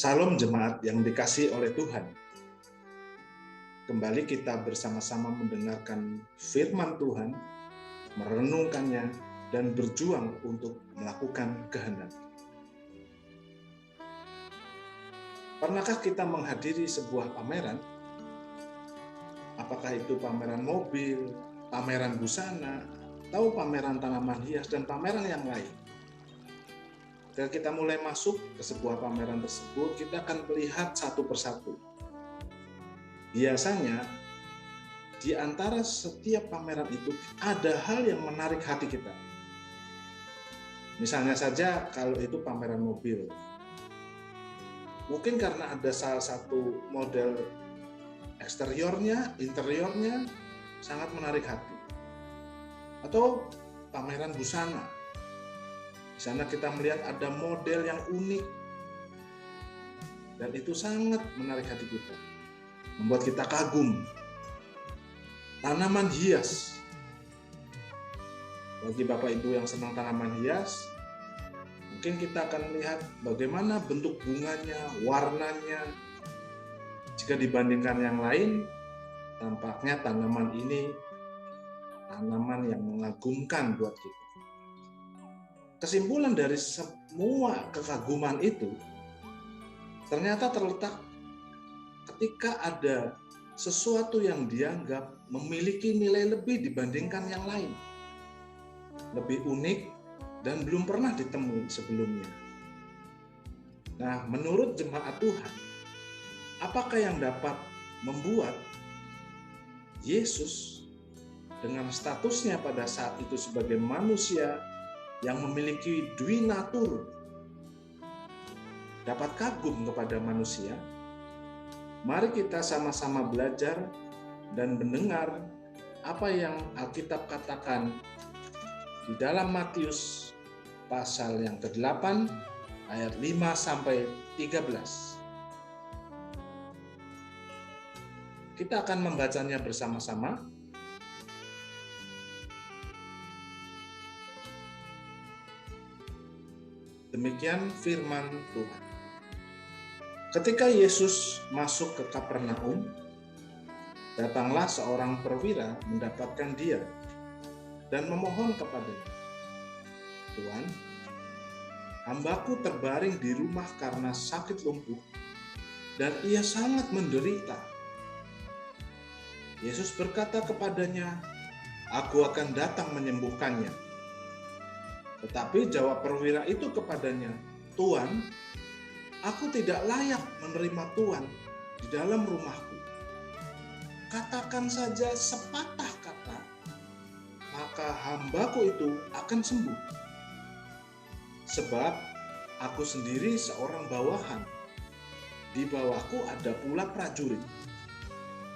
Salam jemaat yang dikasihi oleh Tuhan. Kembali kita bersama-sama mendengarkan firman Tuhan, merenungkannya, dan berjuang untuk melakukan kehendak. Pernahkah kita menghadiri sebuah pameran? Apakah itu pameran mobil, pameran busana, atau pameran tanaman hias, dan pameran yang lain? Ketika kita mulai masuk ke sebuah pameran tersebut, kita akan melihat satu persatu. Biasanya, di antara setiap pameran itu ada hal yang menarik hati kita. Misalnya saja kalau itu pameran mobil. Mungkin karena ada salah satu model eksteriornya, interiornya sangat menarik hati. Atau pameran busana. Di sana kita melihat ada model yang unik. Dan itu sangat menarik hati kita. Membuat kita kagum. Tanaman hias. Bagi Bapak Ibu yang senang tanaman hias, mungkin kita akan melihat bagaimana bentuk bunganya, warnanya. Jika dibandingkan yang lain, tampaknya tanaman ini tanaman yang mengagumkan buat kita. Kesimpulan dari semua kekaguman itu ternyata terletak ketika ada sesuatu yang dianggap memiliki nilai lebih dibandingkan yang lain. Lebih unik dan belum pernah ditemui sebelumnya. Nah, menurut jemaat Tuhan, apakah yang dapat membuat Yesus dengan statusnya pada saat itu sebagai manusia yang memiliki dwi natur dapat kagum kepada manusia? Mari kita sama-sama belajar dan mendengar apa yang Alkitab katakan di dalam Matius pasal yang ke-8 ayat 5 sampai 13. Kita akan membacanya bersama-sama. Demikian firman Tuhan. Ketika Yesus masuk ke Kapernaum, datanglah seorang perwira mendapatkan dia dan memohon kepadanya, "Tuan, hambaku terbaring di rumah karena sakit lumpuh, dan ia sangat menderita." Yesus berkata kepadanya, "Aku akan datang menyembuhkannya." Tetapi jawab perwira itu kepadanya, "Tuan, aku tidak layak menerima Tuan di dalam rumahku. Katakan saja sepatah kata, maka hambaku itu akan sembuh. Sebab aku sendiri seorang bawahan. Di bawahku ada pula prajurit.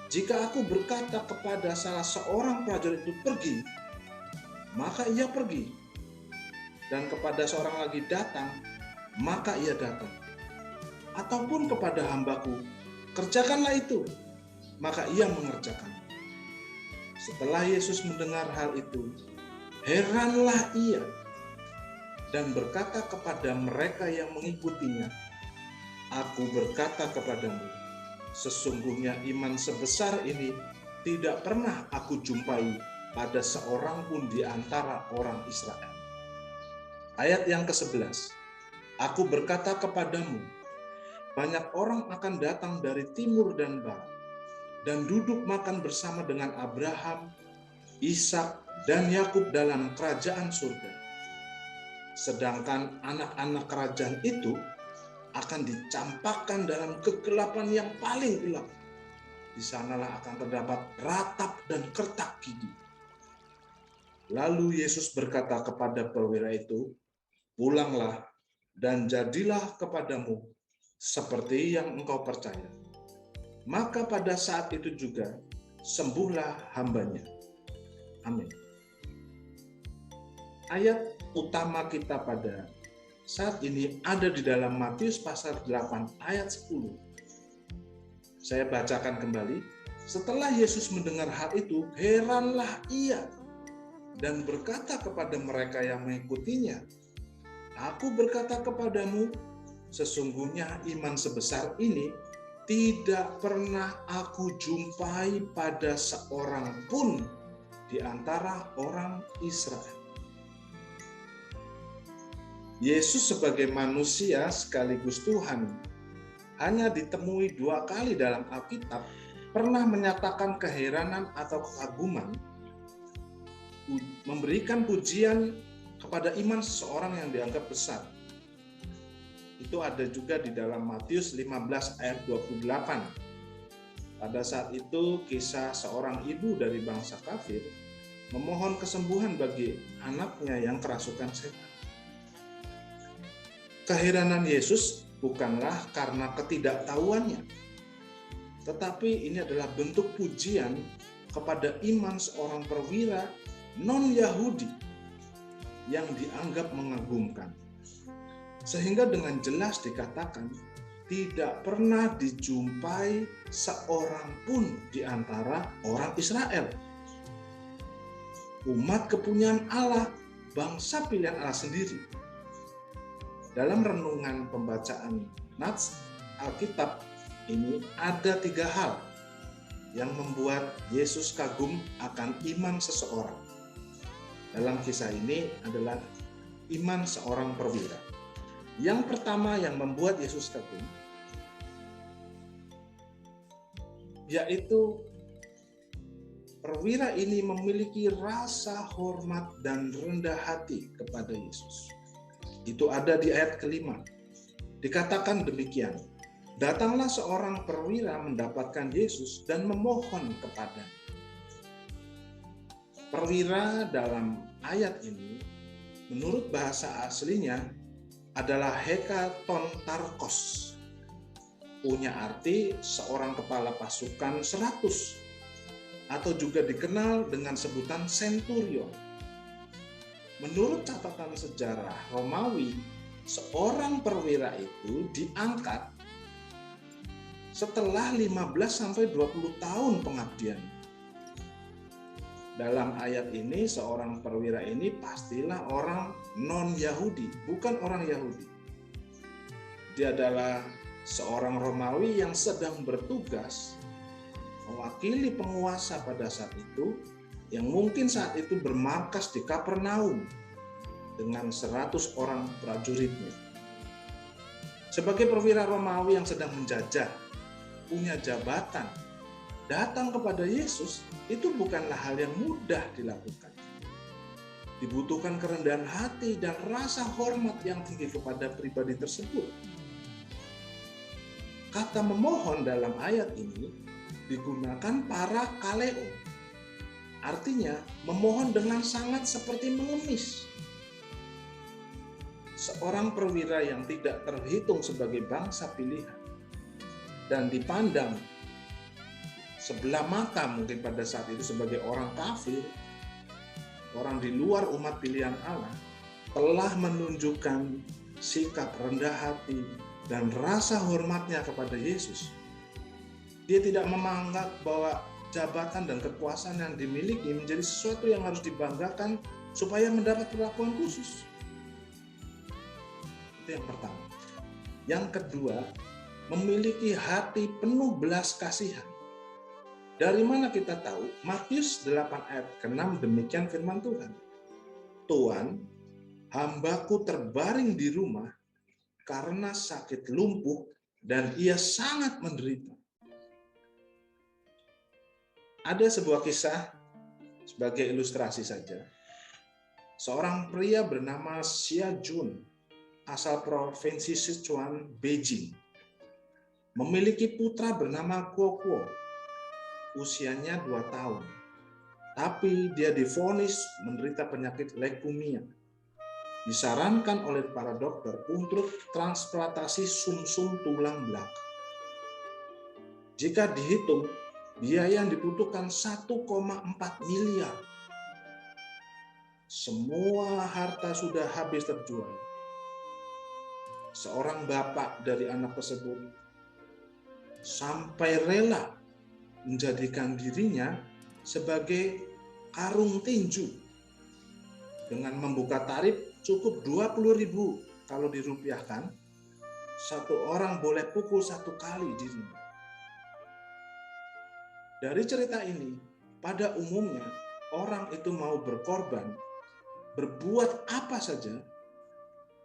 Jika aku berkata kepada salah seorang prajurit itu pergi, maka ia pergi. Dan kepada seorang lagi datang, maka ia datang. Ataupun kepada hambaku, kerjakanlah itu, maka ia mengerjakan." Setelah Yesus mendengar hal itu, heranlah ia dan berkata kepada mereka yang mengikutinya, "Aku berkata kepadamu, sesungguhnya iman sebesar ini tidak pernah aku jumpai pada seorang pun di antara orang Israel." Ayat yang ke-11. "Aku berkata kepadamu, banyak orang akan datang dari timur dan barat dan duduk makan bersama dengan Abraham, Ishak, dan Yakub dalam kerajaan surga. Sedangkan anak-anak kerajaan itu akan dicampakkan dalam kegelapan yang paling gelap. Di sanalah akan terdapat ratap dan kertak gigi." Lalu Yesus berkata kepada perwira itu, "Pulanglah dan jadilah kepadamu seperti yang engkau percaya." Maka pada saat itu juga sembuhlah hambanya. Amin. Ayat utama kita pada saat ini ada di dalam Matius pasal 8 ayat 10. Saya bacakan kembali. Setelah Yesus mendengar hal itu, heranlah ia dan berkata kepada mereka yang mengikutinya, "Aku berkata kepadamu, Sesungguhnya iman sebesar ini tidak pernah aku jumpai pada seorang pun di antara orang Israel. Yesus sebagai manusia sekaligus Tuhan hanya ditemui 2 kali dalam Alkitab pernah menyatakan keheranan atau kekaguman, memberikan pujian kepada iman seseorang yang dianggap besar. Itu ada juga di dalam Matius 15 ayat 28. Pada saat itu kisah seorang ibu dari bangsa kafir memohon kesembuhan bagi anaknya yang kerasukan setan. Keheranan Yesus bukanlah karena ketidaktahuannya, tetapi ini adalah bentuk pujian kepada iman seorang perwira non-Yahudi yang dianggap mengagumkan. Sehingga dengan jelas dikatakan, tidak pernah dijumpai seorang pun di antara orang Israel. Umat kepunyaan Allah, bangsa pilihan Allah sendiri. Dalam renungan pembacaan Nats Alkitab ini ada 3 hal yang membuat Yesus kagum akan iman seseorang. Dalam kisah ini adalah iman seorang perwira. Yang pertama yang membuat Yesus kagum, yaitu perwira ini memiliki rasa hormat dan rendah hati kepada Yesus. Itu ada di ayat ke-5. Dikatakan demikian, datanglah seorang perwira mendapatkan Yesus dan memohon kepadanya. Perwira dalam ayat ini, menurut bahasa aslinya, adalah hekatontarkos. Punya arti seorang kepala pasukan 100, atau juga dikenal dengan sebutan centurion. Menurut catatan sejarah Romawi, seorang perwira itu diangkat setelah 15-20 tahun pengabdian. Dalam ayat ini, seorang perwira ini pastilah orang non-Yahudi, bukan orang Yahudi. Dia adalah seorang Romawi yang sedang bertugas mewakili penguasa pada saat itu, yang mungkin saat itu bermarkas di Kapernaum dengan 100 orang prajuritnya. Sebagai perwira Romawi yang sedang menjajah, punya jabatan, datang kepada Yesus itu bukanlah hal yang mudah dilakukan. Dibutuhkan kerendahan hati dan rasa hormat yang tinggi kepada pribadi tersebut. Kata memohon dalam ayat ini digunakan para kaleo. Artinya memohon dengan sangat seperti mengemis. Seorang perwira yang tidak terhitung sebagai bangsa pilihan dan dipandang sebelah mata mungkin pada saat itu sebagai orang kafir, orang di luar umat pilihan Allah, telah menunjukkan sikap rendah hati dan rasa hormatnya kepada Yesus. Dia tidak menganggap bahwa jabatan dan kekuasaan yang dimiliki menjadi sesuatu yang harus dibanggakan supaya mendapat perlakuan khusus. Itu yang pertama. Yang kedua, memiliki hati penuh belas kasihan. Dari mana kita tahu? Matius 8 ayat ke-6 demikian firman Tuhan. Tuhan, hambaku terbaring di rumah karena sakit lumpuh dan ia sangat menderita. Ada sebuah kisah sebagai ilustrasi saja. Seorang pria bernama Xia Jun, asal provinsi Sichuan, Beijing, memiliki putra bernama Kuo Kuo. Usianya 2 tahun, tapi dia divonis menderita penyakit leukemia. Disarankan oleh para dokter untuk transplantasi sumsum tulang belakang. Jika dihitung, biaya yang dibutuhkan 1,4 miliar. Semua harta sudah habis terjual. Seorang bapak dari anak tersebut sampai rela menjadikan dirinya sebagai karung tinju dengan membuka tarif cukup 20.000 kalau dirupiahkan, satu orang boleh pukul 1 kali dirinya. Dari cerita ini, pada umumnya orang itu mau berkorban, berbuat apa saja,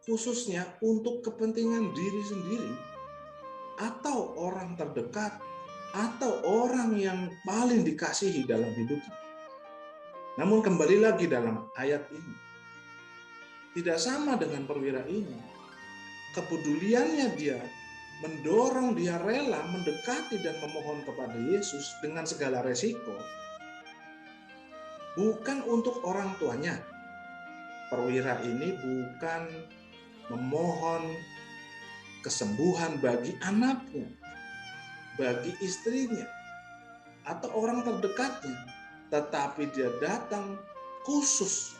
khususnya untuk kepentingan diri sendiri, atau orang terdekat, atau orang yang paling dikasihi dalam hidupnya. Namun kembali lagi dalam ayat ini, tidak sama dengan perwira ini. Kepeduliannya dia mendorong dia rela mendekati dan memohon kepada Yesus dengan segala resiko, bukan untuk orang tuanya. Perwira ini bukan memohon kesembuhan bagi anaknya, bagi istrinya, atau orang terdekatnya, tetapi dia datang khusus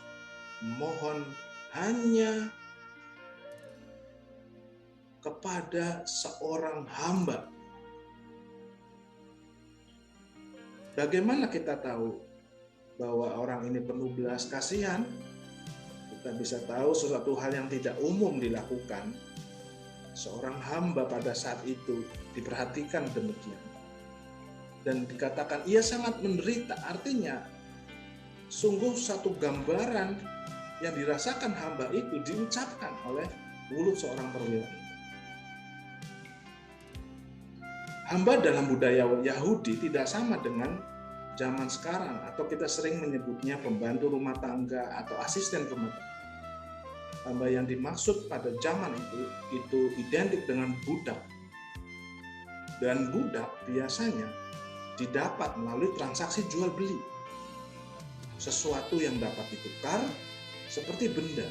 memohon hanya kepada seorang hamba. Bagaimana kita tahu bahwa orang ini penuh belas kasihan? Kita bisa tahu sesuatu hal yang tidak umum dilakukan. Seorang hamba pada saat itu diperhatikan demikian. Dan dikatakan ia sangat menderita, artinya sungguh satu gambaran yang dirasakan hamba itu diucapkan oleh mulut seorang perwira ini. Hamba dalam budaya Yahudi tidak sama dengan zaman sekarang, atau kita sering menyebutnya pembantu rumah tangga atau asisten rumah tangga. Hamba yang dimaksud pada zaman itu identik dengan budak. Dan budak biasanya didapat melalui transaksi jual beli. Sesuatu yang dapat ditukar seperti benda.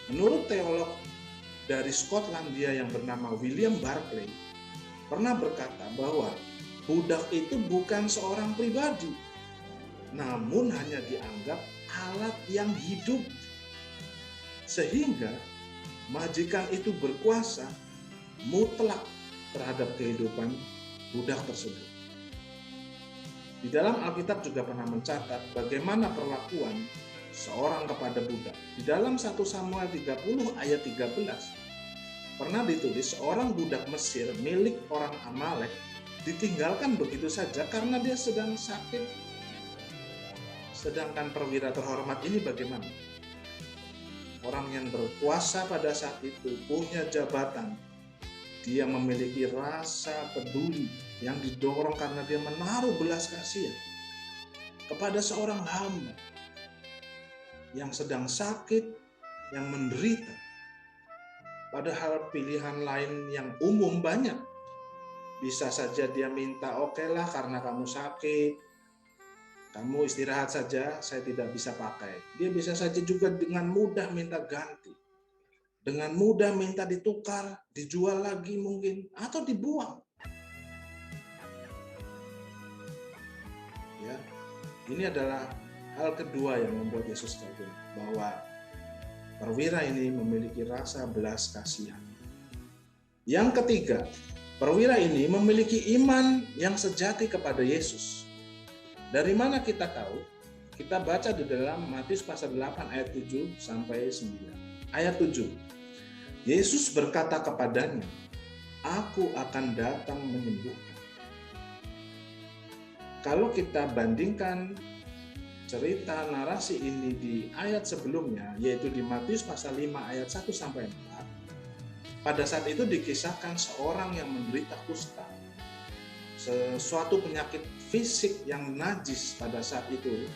Menurut teolog dari Skotlandia yang bernama William Barclay, pernah berkata bahwa budak itu bukan seorang pribadi, namun hanya dianggap alat yang hidup. Sehingga majikan itu berkuasa mutlak terhadap kehidupan budak tersebut. Di dalam Alkitab juga pernah mencatat bagaimana perlakuan seorang kepada budak. Di dalam 1 Samuel 30 ayat 13, pernah ditulis seorang budak Mesir milik orang Amalek ditinggalkan begitu saja karena dia sedang sakit. Sedangkan perwira terhormat ini bagaimana? Orang yang berkuasa pada saat itu, punya jabatan. Dia memiliki rasa peduli yang didorong karena dia menaruh belas kasihan kepada seorang hamba yang sedang sakit, yang menderita. Padahal pilihan lain yang umum banyak. Bisa saja dia minta, oke lah karena kamu sakit, kamu istirahat saja, saya tidak bisa pakai. Dia bisa saja juga dengan mudah minta ganti. Dengan mudah minta ditukar, dijual lagi mungkin, atau dibuang. Ya, ini adalah hal kedua yang membuat Yesus kagum, bahwa perwira ini memiliki rasa belas kasihan. Yang ketiga, perwira ini memiliki iman yang sejati kepada Yesus. Dari mana kita tahu? Kita baca di dalam Matius pasal 8 ayat 7 sampai 9. Ayat 7. Yesus berkata kepadanya, "Aku akan datang menyembuhkan." Kalau kita bandingkan cerita narasi ini di ayat sebelumnya, yaitu di Matius pasal 5 ayat 1 sampai 4. Pada saat itu dikisahkan seorang yang menderita kusta, sesuatu penyakit fisik yang najis. Pada saat itu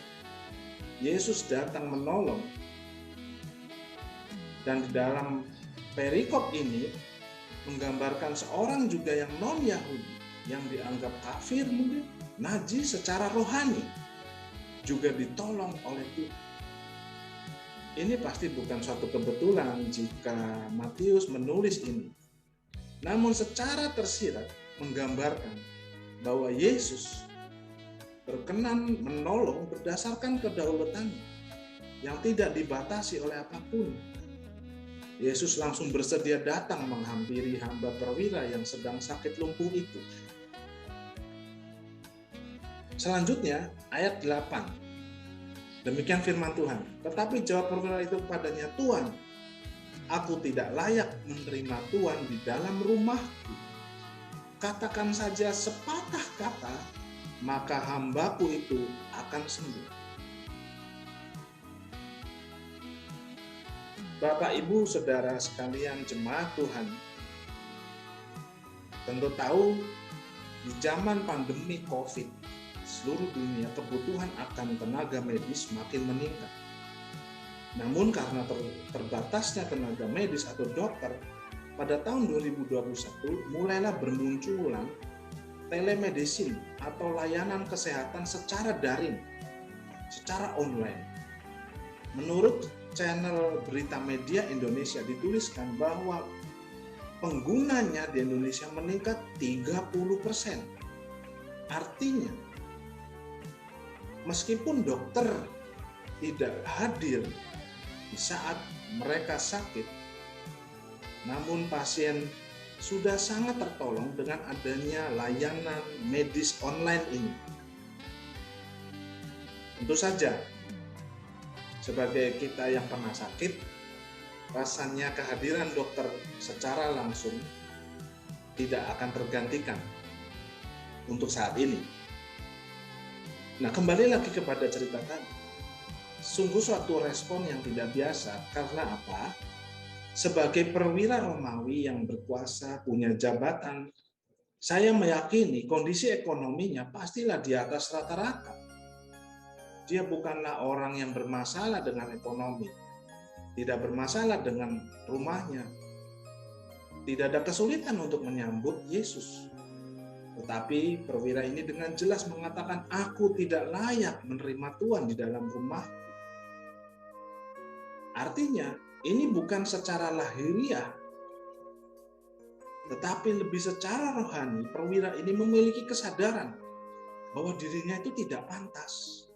Yesus datang menolong, dan di dalam perikop ini menggambarkan seorang juga yang non-Yahudi, yang dianggap kafir mungkin, najis secara rohani, juga ditolong oleh Tuhan. Ini pasti bukan suatu kebetulan jika Matius menulis ini. Namun secara tersirat menggambarkan bahwa Yesus berkenan menolong berdasarkan kedaulatannya yang tidak dibatasi oleh apapun. Yesus langsung bersedia datang menghampiri hamba perwira yang sedang sakit lumpuh itu. Selanjutnya ayat 8. Demikian firman Tuhan. Tetapi jawab perwira itu kepadanya, "Tuhan, Aku tidak layak menerima Tuhan di dalam rumahku. Katakan saja sepatah kata, maka hambaku itu akan sembuh. Bapak, Ibu, Saudara sekalian jemaat Tuhan, tentu tahu di zaman pandemi COVID, seluruh dunia kebutuhan akan tenaga medis makin meningkat. Namun karena terbatasnya tenaga medis atau dokter, pada tahun 2021 mulailah bermunculan telemedicine atau layanan kesehatan secara daring, secara online. Menurut channel berita media Indonesia dituliskan bahwa penggunanya di Indonesia meningkat 30%. Artinya, meskipun dokter tidak hadir di saat mereka sakit, namun pasien sudah sangat tertolong dengan adanya layanan medis online ini. Tentu saja, sebagai kita yang pernah sakit, rasanya kehadiran dokter secara langsung tidak akan tergantikan untuk saat ini. Nah, kembali lagi kepada cerita tadi. Sungguh suatu respon yang tidak biasa. Karena apa? Sebagai perwira Romawi yang berkuasa, punya jabatan, saya meyakini kondisi ekonominya pastilah di atas rata-rata. Dia bukanlah orang yang bermasalah dengan ekonomi, tidak bermasalah dengan rumahnya, tidak ada kesulitan untuk menyambut Yesus. Tetapi perwira ini dengan jelas mengatakan, aku tidak layak menerima Tuhan di dalam rumah. Artinya, ini bukan secara lahiriah, tetapi lebih secara rohani. Perwira ini memiliki kesadaran bahwa dirinya itu tidak pantas.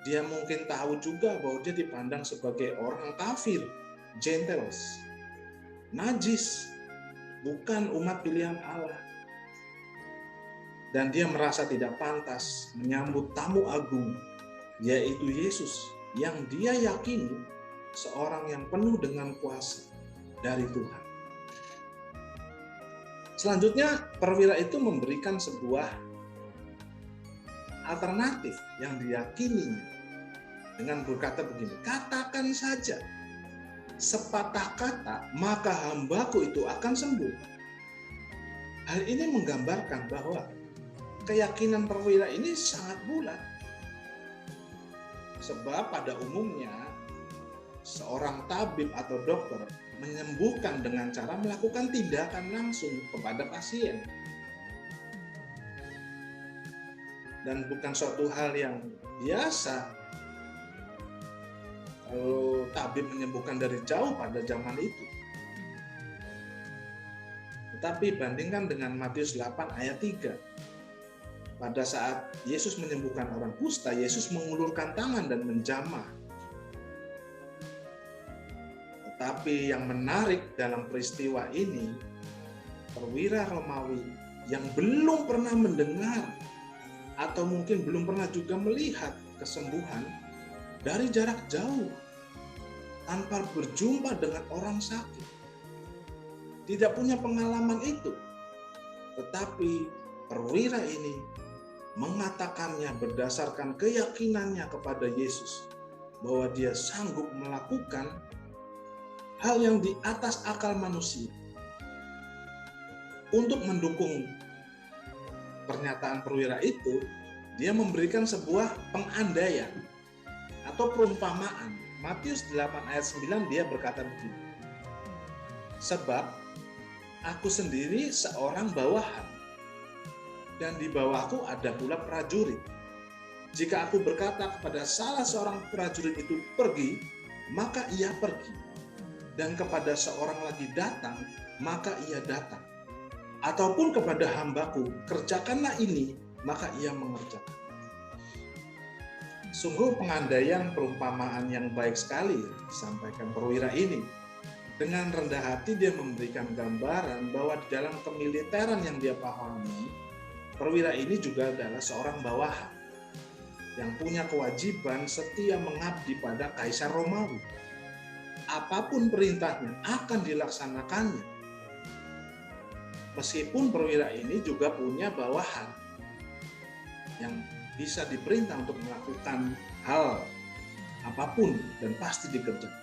Dia mungkin tahu juga bahwa dia dipandang sebagai orang kafir, Gentiles, najis, bukan umat pilihan Allah. Dan dia merasa tidak pantas menyambut tamu agung, yaitu Yesus, yang dia yakini seorang yang penuh dengan kuasa dari Tuhan. Selanjutnya, perwira itu memberikan sebuah alternatif yang diyakininya dengan berkata begini, katakan saja sepatah kata, maka hambaku itu akan sembuh. Hal ini menggambarkan bahwa keyakinan perwira ini sangat bulat. Sebab pada umumnya seorang tabib atau dokter menyembuhkan dengan cara melakukan tindakan langsung kepada pasien. Dan bukan suatu hal yang biasa kalau tabib menyembuhkan dari jauh pada zaman itu. Tetapi bandingkan dengan Matius 8 ayat 3. Pada saat Yesus menyembuhkan orang kusta, Yesus mengulurkan tangan dan menjamah. Tetapi yang menarik dalam peristiwa ini, perwira Romawi yang belum pernah mendengar atau mungkin belum pernah juga melihat kesembuhan dari jarak jauh tanpa berjumpa dengan orang sakit. Tidak punya pengalaman itu. Tetapi perwira ini mengatakannya berdasarkan keyakinannya kepada Yesus bahwa dia sanggup melakukan hal yang di atas akal manusia. Untuk mendukung pernyataan perwira itu, dia memberikan sebuah pengandaian atau perumpamaan. Matius 8 ayat 9 dia berkata begini, sebab aku sendiri seorang bawahan, dan di bawahku ada pula prajurit. Jika aku berkata kepada salah seorang prajurit itu pergi, maka ia pergi. Dan kepada seorang lagi datang, maka ia datang. Ataupun kepada hambaku, kerjakanlah ini, maka ia mengerjakan. Sungguh pengandaian perumpamaan yang baik sekali disampaikan perwira ini. Dengan rendah hati dia memberikan gambaran bahwa di dalam kemiliteran yang dia pahami, perwira ini juga adalah seorang bawahan yang punya kewajiban setia mengabdi pada Kaisar Romawi. apapun perintahnya akan dilaksanakannya. Meskipun perwira ini juga punya bawahan yang bisa diperintah untuk melakukan hal apapun dan pasti dikerjakan.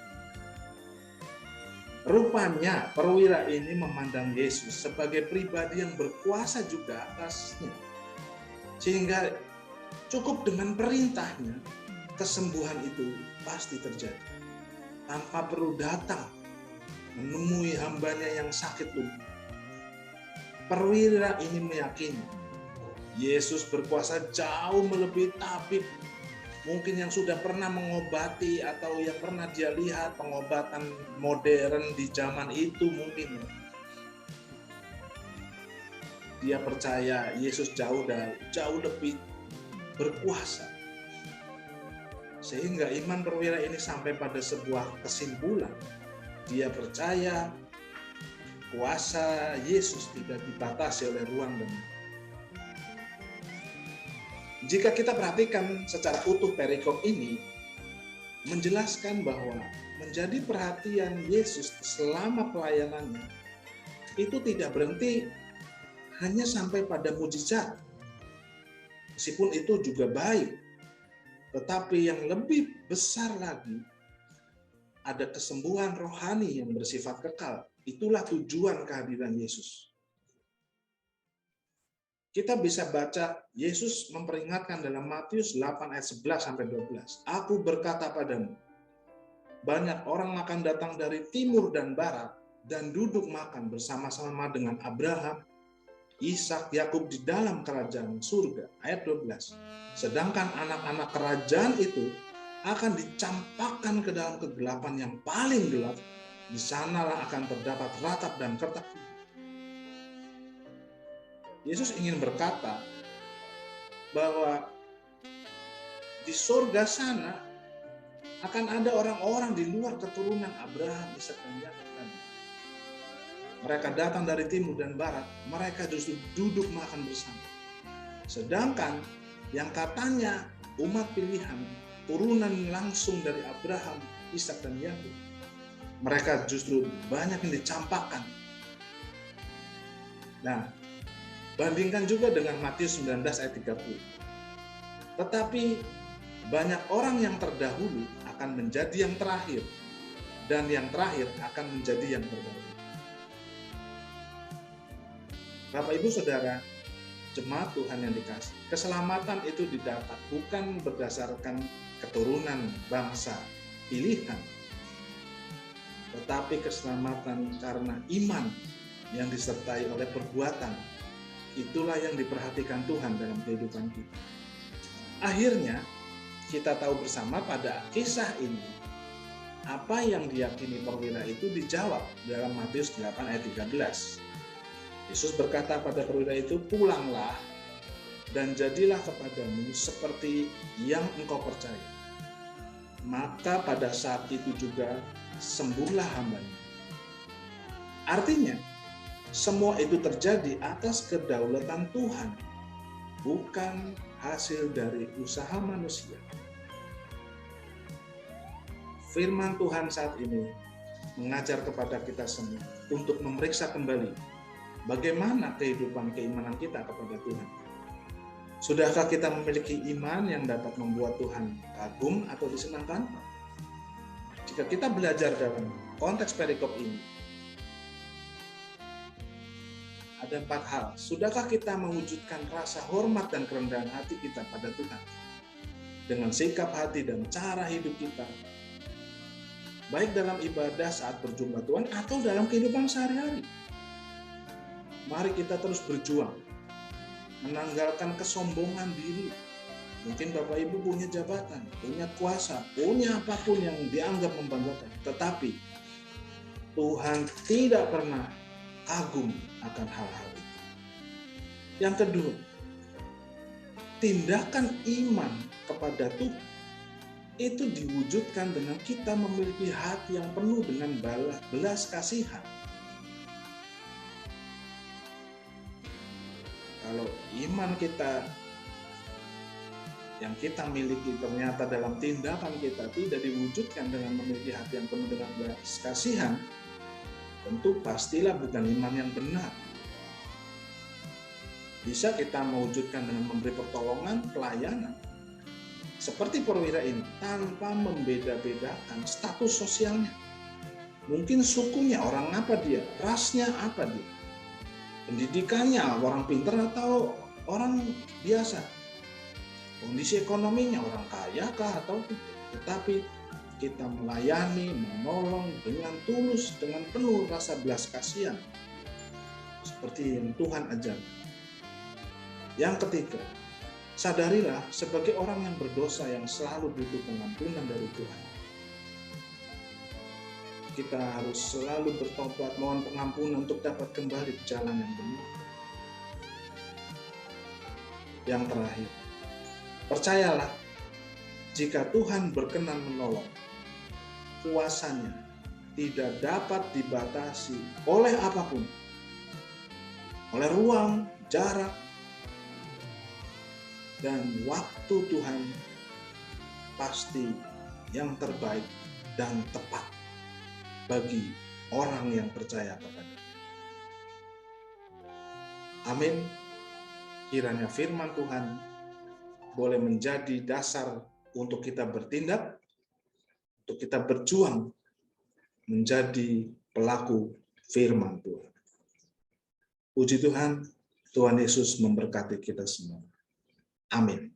Rupanya perwira ini memandang Yesus sebagai pribadi yang berkuasa juga atasnya. Sehingga cukup dengan perintahnya, kesembuhan itu pasti terjadi. Tanpa perlu datang menemui hambanya yang sakit lumpuh. Perwira ini meyakini Yesus berkuasa jauh melebihi tabib mungkin yang sudah pernah mengobati atau yang pernah dia lihat pengobatan modern di zaman itu mungkin. Dia percaya Yesus jauh lebih berkuasa. Sehingga iman perwira ini sampai pada sebuah kesimpulan. Dia percaya kuasa Yesus tidak dibatasi oleh ruang dan waktu. Jika kita perhatikan secara utuh perikop ini, menjelaskan bahwa menjadi perhatian Yesus selama pelayanannya itu tidak berhenti hanya sampai pada mujizat. Meskipun itu juga baik, tetapi yang lebih besar lagi ada kesembuhan rohani yang bersifat kekal. Itulah tujuan kehadiran Yesus. Kita bisa baca Yesus memperingatkan dalam Matius 8 ayat 11 sampai 12. Aku berkata padamu, banyak orang akan datang dari timur dan barat dan duduk makan bersama-sama dengan Abraham, Ishak, Yakub di dalam kerajaan surga. Ayat 12. Sedangkan anak-anak kerajaan itu akan dicampakkan ke dalam kegelapan yang paling gelap. Di sanalah akan terdapat ratap dan kertak. Yesus ingin berkata bahwa di surga sana akan ada orang-orang di luar keturunan Abraham, Ishak, dan Yakub. Mereka datang dari timur dan barat, mereka justru duduk makan bersama. Sedangkan yang katanya umat pilihan, turunan langsung dari Abraham, Ishak, dan Yakub, mereka justru banyak yang dicampakkan. Nah, bandingkan juga dengan Matius 19 ayat 30. Tetapi banyak orang yang terdahulu akan menjadi yang terakhir, dan yang terakhir akan menjadi yang terdahulu. Bapak, Ibu, Saudara, jemaat Tuhan yang dikasih, keselamatan itu didapat bukan berdasarkan keturunan bangsa pilihan, tetapi keselamatan karena iman yang disertai oleh perbuatan. Itulah yang diperhatikan Tuhan dalam kehidupan kita. Akhirnya, kita tahu bersama pada kisah ini, apa yang diyakini perwira itu dijawab dalam Matius 8 ayat 13. Yesus berkata pada perwira itu, pulanglah dan jadilah kepadamu seperti yang engkau percaya. Maka pada saat itu juga sembuhlah hambanya. Artinya, semua itu terjadi atas kedaulatan Tuhan, bukan hasil dari usaha manusia. Firman Tuhan saat ini mengajar kepada kita semua untuk memeriksa kembali bagaimana kehidupan keimanan kita kepada Tuhan. Sudahkah kita memiliki iman yang dapat membuat Tuhan kagum atau disenangkan? Jika kita belajar dalam konteks perikop ini, ada 4 hal. Sudahkah kita mewujudkan rasa hormat dan kerendahan hati kita pada Tuhan? Dengan sikap hati dan cara hidup kita, baik dalam ibadah saat berjumpa Tuhan atau dalam kehidupan sehari-hari. Mari kita terus berjuang, menanggalkan kesombongan diri. Mungkin Bapak Ibu punya jabatan, punya kuasa, punya apapun yang dianggap membanggakan. Tetapi Tuhan tidak pernah kagum akan hal-hal itu. Yang kedua, tindakan iman kepada Tuhan itu diwujudkan dengan kita memiliki hati yang penuh dengan belas kasihan. Kalau iman kita yang kita miliki ternyata dalam tindakan kita tidak diwujudkan dengan memiliki hati yang penuh dengan belas kasihan, tentu pastilah bukan iman yang benar. Bisa kita mewujudkan dengan memberi pertolongan, pelayanan, seperti perwira ini, tanpa membeda-bedakan status sosialnya. Mungkin sukunya, orang apa dia, rasnya apa dia, pendidikannya, orang pintar atau orang biasa, kondisi ekonominya, orang kaya kah atau tidak. Tetapi kita melayani, menolong dengan tulus, dengan penuh rasa belas kasihan, seperti yang Tuhan ajarkan. Yang ketiga, sadarilah sebagai orang yang berdosa yang selalu butuh pengampunan dari Tuhan. Kita harus selalu bertobat, mohon pengampunan untuk dapat kembali ke jalan yang benar. Yang terakhir, percayalah, jika Tuhan berkenan menolong, kuasanya tidak dapat dibatasi oleh apapun, oleh ruang, jarak, dan waktu. Tuhan pasti yang terbaik dan tepat bagi orang yang percaya kepada-Nya. Amin. Kiranya firman Tuhan boleh menjadi dasar untuk kita bertindak, untuk kita berjuang menjadi pelaku firman Tuhan. Puji Tuhan, Tuhan Yesus memberkati kita semua. Amin.